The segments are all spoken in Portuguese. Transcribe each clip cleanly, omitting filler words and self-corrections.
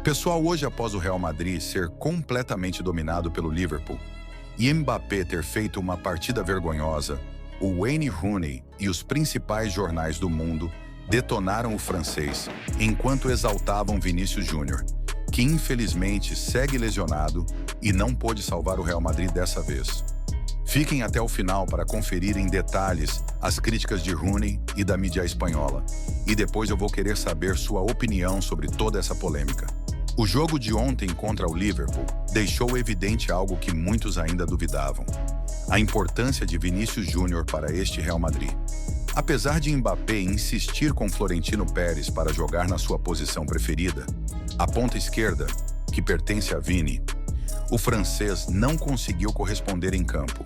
Pessoal, hoje após o Real Madrid ser completamente dominado pelo Liverpool e Mbappé ter feito uma partida vergonhosa, o Wayne Rooney e os principais jornais do mundo detonaram o francês enquanto exaltavam Vinícius Júnior, que infelizmente segue lesionado e não pôde salvar o Real Madrid dessa vez. Fiquem até o final para conferir em detalhes as críticas de Rooney e da mídia espanhola, e depois eu vou querer saber sua opinião sobre toda essa polêmica. O jogo de ontem contra o Liverpool deixou evidente algo que muitos ainda duvidavam: a importância de Vinícius Júnior para este Real Madrid. Apesar de Mbappé insistir com Florentino Pérez para jogar na sua posição preferida, a ponta esquerda, que pertence a Vini, o francês não conseguiu corresponder em campo.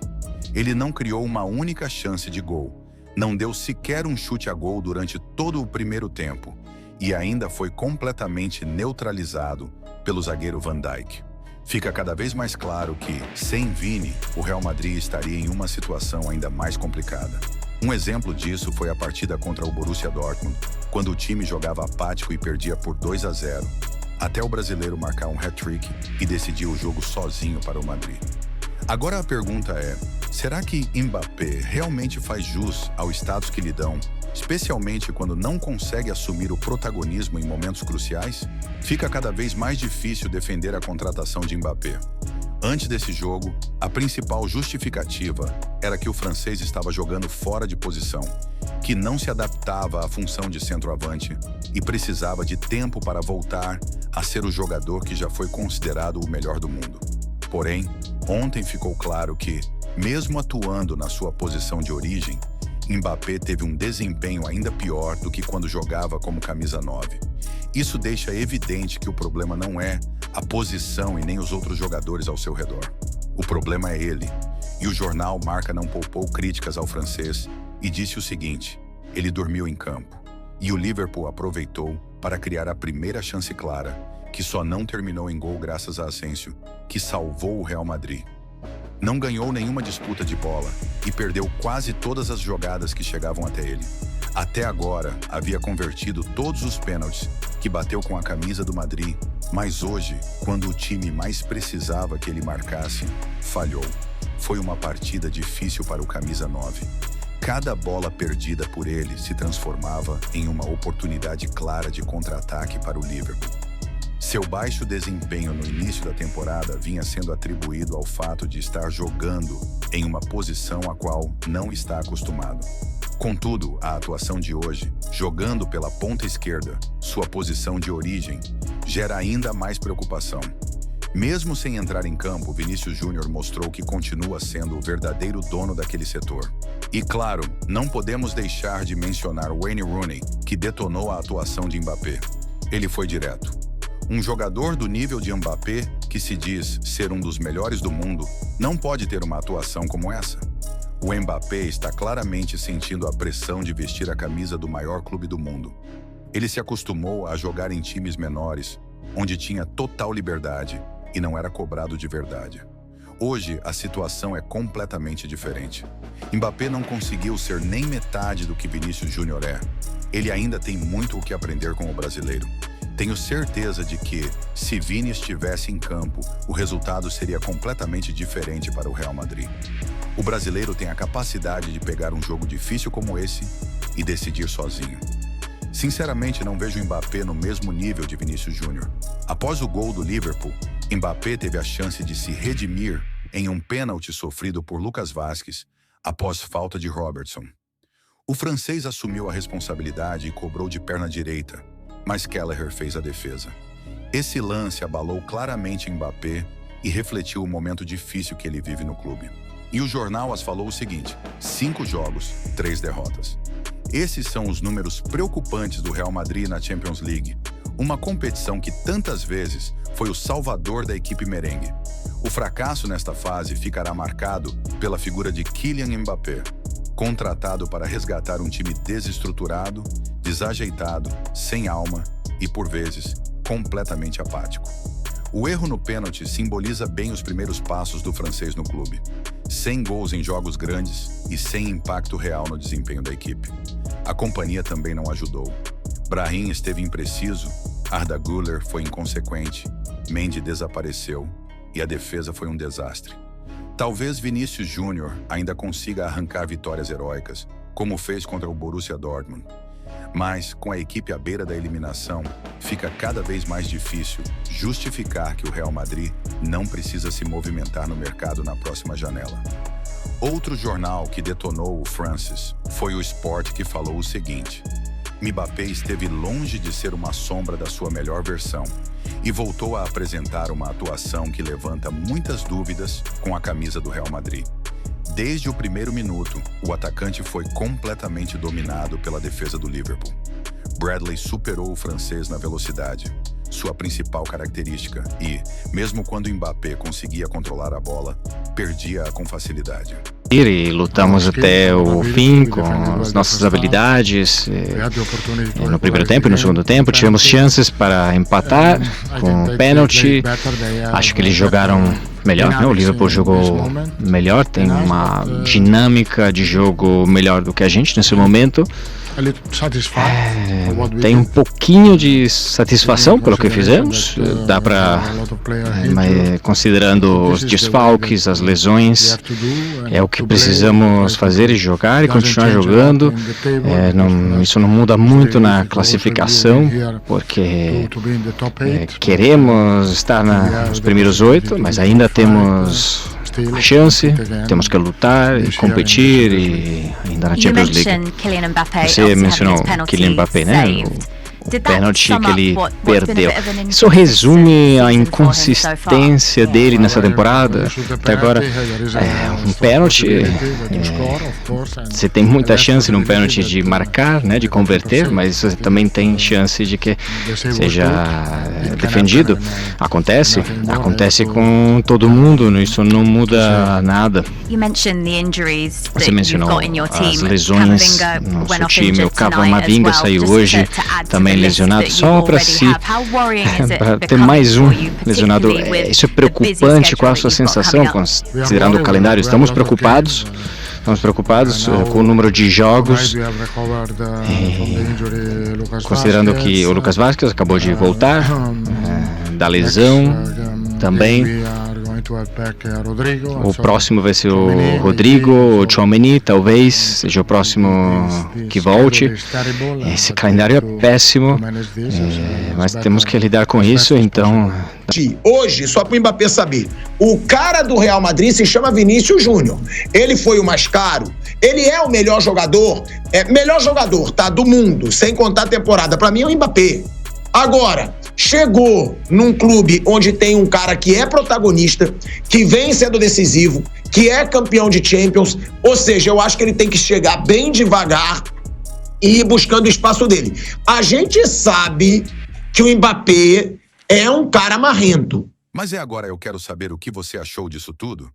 Ele não criou uma única chance de gol, não deu sequer um chute a gol durante todo o primeiro tempo e ainda foi completamente neutralizado pelo zagueiro Van Dijk. Fica cada vez mais claro que, sem Vini, o Real Madrid estaria em uma situação ainda mais complicada. Um exemplo disso foi a partida contra o Borussia Dortmund, quando o time jogava apático e perdia por 2-0, até o brasileiro marcar um hat-trick e decidir o jogo sozinho para o Madrid. Agora a pergunta é: será que Mbappé realmente faz jus ao status que lhe dão, especialmente quando não consegue assumir o protagonismo em momentos cruciais? Fica cada vez mais difícil defender a contratação de Mbappé. Antes desse jogo, a principal justificativa era que o francês estava jogando fora de posição, que não se adaptava à função de centroavante e precisava de tempo para voltar a ser o jogador que já foi considerado o melhor do mundo. Porém, ontem ficou claro que, mesmo atuando na sua posição de origem, Mbappé teve um desempenho ainda pior do que quando jogava como camisa 9. Isso deixa evidente que o problema não é a posição e nem os outros jogadores ao seu redor. O problema é ele. E o jornal Marca não poupou críticas ao francês e disse o seguinte: ele dormiu em campo. E o Liverpool aproveitou para criar a primeira chance clara, que só não terminou em gol graças a Asensio, que salvou o Real Madrid. Não ganhou nenhuma disputa de bola e perdeu quase todas as jogadas que chegavam até ele. Até agora, havia convertido todos os pênaltis que bateu com a camisa do Madrid, mas hoje, quando o time mais precisava que ele marcasse, falhou. Foi uma partida difícil para o camisa 9. Cada bola perdida por ele se transformava em uma oportunidade clara de contra-ataque para o Liverpool. Seu baixo desempenho no início da temporada vinha sendo atribuído ao fato de estar jogando em uma posição a qual não está acostumado. Contudo, a atuação de hoje, jogando pela ponta esquerda, sua posição de origem, gera ainda mais preocupação. Mesmo sem entrar em campo, Vinícius Júnior mostrou que continua sendo o verdadeiro dono daquele setor. E claro, não podemos deixar de mencionar Wayne Rooney, que detonou a atuação de Mbappé. Ele foi direto. Um jogador do nível de Mbappé, que se diz ser um dos melhores do mundo, não pode ter uma atuação como essa. O Mbappé está claramente sentindo a pressão de vestir a camisa do maior clube do mundo. Ele se acostumou a jogar em times menores, onde tinha total liberdade e não era cobrado de verdade. Hoje, a situação é completamente diferente. Mbappé não conseguiu ser nem metade do que Vinícius Júnior é. Ele ainda tem muito o que aprender com o brasileiro. Tenho certeza de que, se Vini estivesse em campo, o resultado seria completamente diferente para o Real Madrid. O brasileiro tem a capacidade de pegar um jogo difícil como esse e decidir sozinho. Sinceramente, não vejo Mbappé no mesmo nível de Vinícius Júnior. Após o gol do Liverpool, Mbappé teve a chance de se redimir em um pênalti sofrido por Lucas Vázquez após falta de Robertson. O francês assumiu a responsabilidade e cobrou de perna direita, mas Kelleher fez a defesa. Esse lance abalou claramente Mbappé e refletiu o momento difícil que ele vive no clube. E o jornal AS falou o seguinte: 5 jogos, 3 derrotas. Esses são os números preocupantes do Real Madrid na Champions League, uma competição que tantas vezes foi o salvador da equipe merengue. O fracasso nesta fase ficará marcado pela figura de Kylian Mbappé, contratado para resgatar um time desestruturado, desajeitado, sem alma e, por vezes, completamente apático. O erro no pênalti simboliza bem os primeiros passos do francês no clube. Sem gols em jogos grandes e sem impacto real no desempenho da equipe. A companhia também não ajudou. Brahim esteve impreciso, Arda Güler foi inconsequente, Mendy desapareceu e a defesa foi um desastre. Talvez Vinícius Júnior ainda consiga arrancar vitórias heróicas, como fez contra o Borussia Dortmund. Mas, com a equipe à beira da eliminação, fica cada vez mais difícil justificar que o Real Madrid não precisa se movimentar no mercado na próxima janela. Outro jornal que detonou o Francis foi o Sport, que falou o seguinte: Mbappé esteve longe de ser uma sombra da sua melhor versão e voltou a apresentar uma atuação que levanta muitas dúvidas com a camisa do Real Madrid. Desde o primeiro minuto, o atacante foi completamente dominado pela defesa do Liverpool. Bradley superou o francês na velocidade, sua principal característica, e, mesmo quando Mbappé conseguia controlar a bola, perdia-a com facilidade. E lutamos até o fim com as nossas habilidades. No primeiro tempo e no segundo tempo tivemos chances para empatar com pênalti. Acho que eles jogaram melhor, né? O Liverpool jogou melhor, tem uma dinâmica de jogo melhor do que a gente nesse momento. Tem um pouquinho de satisfação pelo que fizemos, dá para, considerando os desfalques, as lesões, é o que precisamos fazer e jogar e continuar jogando. Isso não muda muito na classificação, porque queremos estar nos primeiros 8, mas ainda temos a chance, temos que lutar e competir e ainda na Champions League. Você mencionou Kylian Mbappé, né? O pênalti que ele perdeu. Isso resume a inconsistência dele nessa temporada. Até agora, um pênalti, você tem muita chance num pênalti de marcar, né, de converter, mas você também tem chance de que seja defendido. Acontece com todo mundo, isso não muda nada. Você mencionou as lesões no seu time. O Camavinga saiu hoje, também lesionado, só para ter mais um lesionado. Isso é preocupante. Qual a sua sensação, considerando o calendário? Estamos preocupados com o número de jogos, considerando que o Lucas Vázquez acabou de voltar da lesão também. O próximo vai ser o Rodrigo, o Tchouaméni, talvez seja o próximo que volte. Esse calendário é péssimo, mas temos que lidar com isso, então... Hoje, só para o Mbappé saber, o cara do Real Madrid se chama Vinícius Júnior. Ele foi o mais caro, ele é o melhor jogador, tá, do mundo, sem contar a temporada. Para mim é o Mbappé. Agora, chegou num clube onde tem um cara que é protagonista, que vem sendo decisivo, que é campeão de Champions, ou seja, eu acho que ele tem que chegar bem devagar e ir buscando o espaço dele. A gente sabe que o Mbappé é um cara marrento. Mas agora eu quero saber o que você achou disso tudo.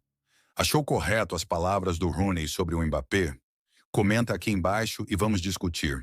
Achou correto as palavras do Rooney sobre o Mbappé? Comenta aqui embaixo e vamos discutir.